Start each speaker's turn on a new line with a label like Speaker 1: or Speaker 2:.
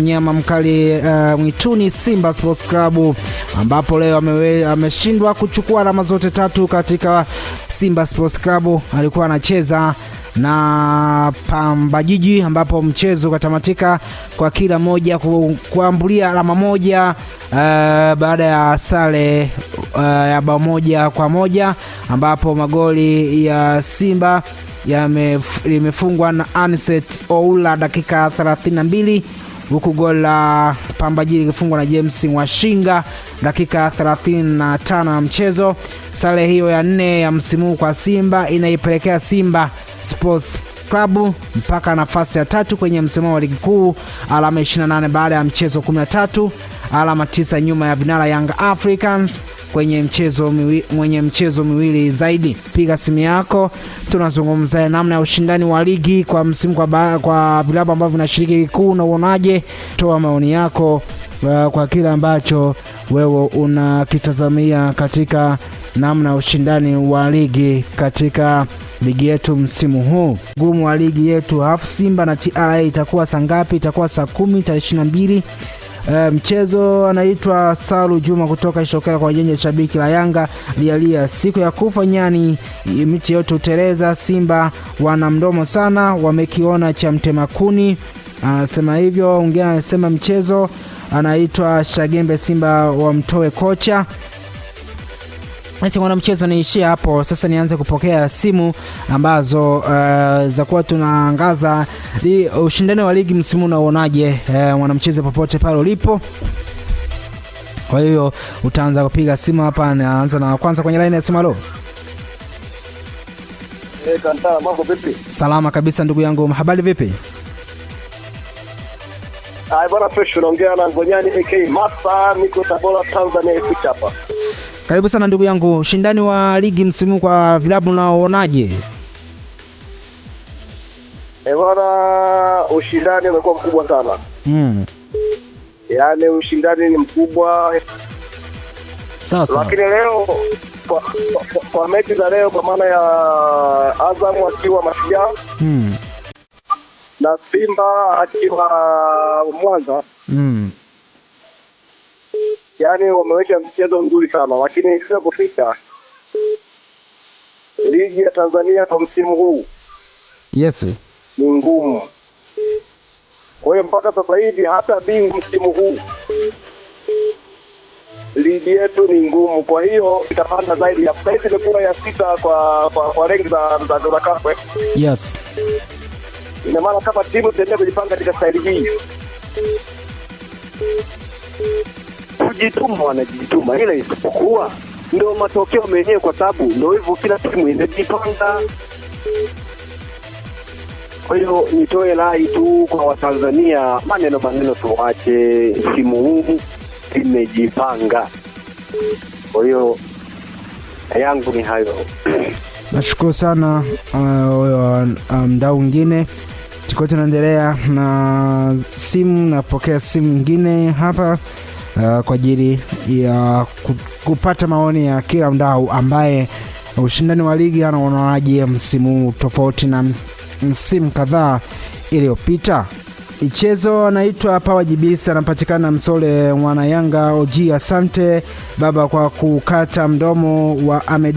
Speaker 1: mnyama mkali mwituni Simba Sports Club, ambapo leo ameshindwa kuchukua alama zote tatu katika Simba Sports Club. Alikuwa anacheza na Pamba Jiji, ambapo mchezo ukatamatika kwa kila moja kuambulia alama moja baada ya sare ya bao 1-1, ambapo magoli ya Simba limefungwa na Anicet Oula dakika 32, huku goli la Pamba Jiji likifungwa na James Washinga dakika 35 na mchezo. Sare hiyo ya 4 ya msimu kwa Simba inaipelekea Simba Sports Club mpaka nafasi ya 3 kwenye msimu wa ligi kuu, alama 28 baada ya mchezo 13, alama 9 nyuma ya vinara Young Africans mwenye mchezo miwili zaidi. Piga simu yako, tunazungumza namna ya ushindani wa ligi kwa msimu kwa vilabu ambavyo vinashiriki ligi kuu, na uonaje? Toa maoni yako kwa kile ambacho wewe unakitazamia katika namna ushindani wa ligi katika ligi yetu msimu huu. Gumu wa ligi yetu hafu Simba na TRA itakuwa saa ngapi? Itakuwa saa 10 tarehe 22. Mchezo anaitwa Salu Juma kutoka Ishokela kwa jenje shabiki la Yanga lialia siku ya kufa nyani miti yote uteleza. Simba wana mdomo sana, wamekiona cha mtemakuni. Anasema hivyo. Ungine anasema mchezo anaitwa Shagembe Simba wamtoe kocha. Basi mwana mchezo niishia hapo. Sasa nianze kupokea simu ambazo za kuwa tunaangaza ushindani wa ligi msimu. Unaonaje mwana mchezo popote pale ulipo? Kwa hiyo utaanza kupiga simu hapa. Naanza na kwanza kwenye line ya simu. Halo.
Speaker 2: Kantara, mambo vipi?
Speaker 1: Salama kabisa ndugu yangu, habari vipi?
Speaker 2: Bwana fresh, unaongea na Ngonyani AK Masa, niko Tabora Tanzania hivi hapa.
Speaker 1: Karibu sana ndugu yangu. Ushindani wa ligi msimu kwa vilabu unaonaje?
Speaker 2: Bwana, ushindani umekuwa mkubwa sana. Yaani ushindani ni mkubwa.
Speaker 1: Sawa.
Speaker 2: Lakini leo kwa mechi za leo, kwa maana ya Azam akiwa Mashujaa na Simba akiwa Mwanza, yaani wameweka mchezo mzuri sana, lakini sio kufika ligi ya Tanzania kwa msimu huu.
Speaker 1: Yes.
Speaker 2: Ni ngumu. Kwa hiyo mpaka sasa hivi hata bingwa msimu huu ligi yetu ni ngumu. Kwa hiyo itapanda zaidi. Sasa hivi imekuwa ya 6 kwa rangi za kafu.
Speaker 1: Yes.
Speaker 2: Ina maana kama timu zitaendelea kujipanga katika staili hii, kujituma wanajituma, ila isipokuwa ndio matokeo menyewe, kwa sababu ndio hivyo, kila timu inajipanga. Kwa hiyo nitoe rai tu kwa Watanzania, maneno tuache, msimu huu imejipanga. Kwa hiyo yangu ni hayo.
Speaker 1: Nashukuru sana mdau mwingine. Tuko tunaendelea na simu, napokea simu nyingine hapa kwa ajili ya kupata maoni ya kila mdau ambaye ushindani wa ligi anaonaje msimu tofauti na msimu kadhaa iliyopita. Mchezo anaitwa Power Jibisa, anapatikana Msole, mwana Yanga OG. Asante baba kwa kukata mdomo wa Ahmed